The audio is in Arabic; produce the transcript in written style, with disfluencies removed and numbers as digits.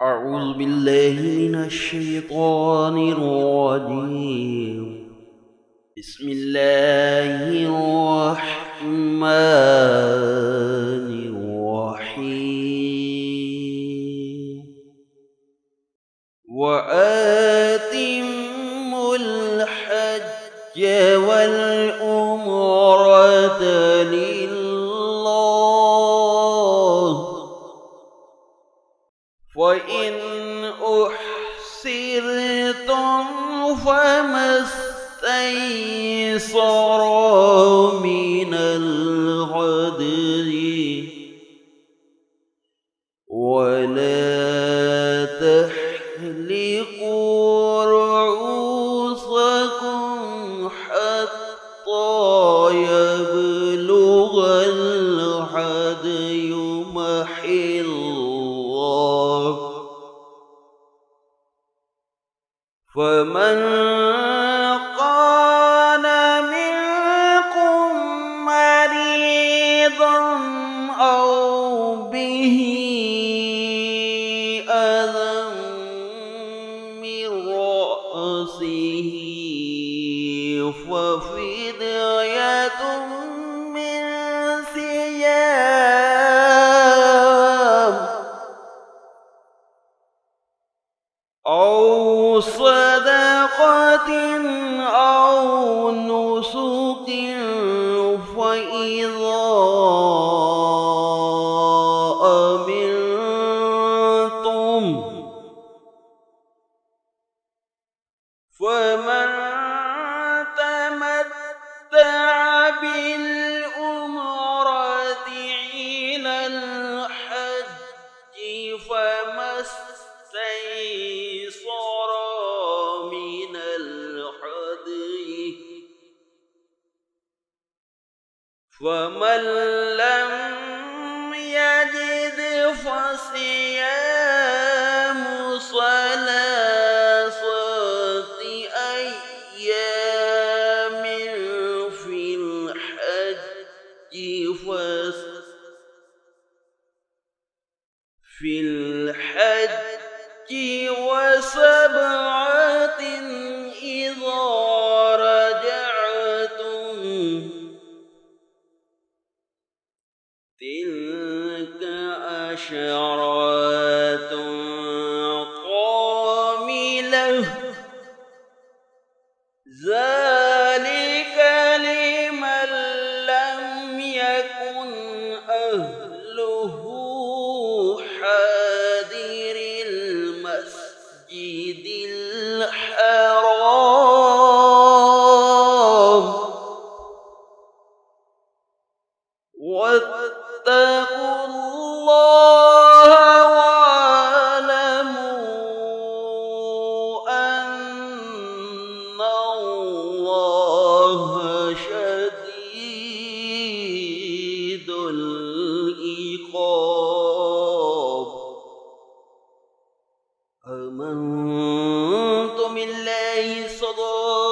أعوذ بالله من الشيطان الرجيم. بسم الله الرحمن الرحيم. وآتموا الحج والعمرة لله، وإن أحسرتم فما استيسر من الهدي، ولا تحلقوا رؤوسكم حتى يبلغ الهدي محله، فمن كان منكم مريضا أو به أذى من رأسه ففدية من صيام أو صدقة أو نسك، فإذا أمنتم فمن تمتع بالعمرة إلى الحج فما استيسر من الهدي، فمن لم يجد فصيام ثلاثة أيام في الحج وسبعة إذا رجعتم، تلك عشرات كاملة، ذلك لمن لم يكن أهله حاضر المسجد الحرام. واتقوا الله واعلموا أن الله شديد العقاب. آمنت بالله صدق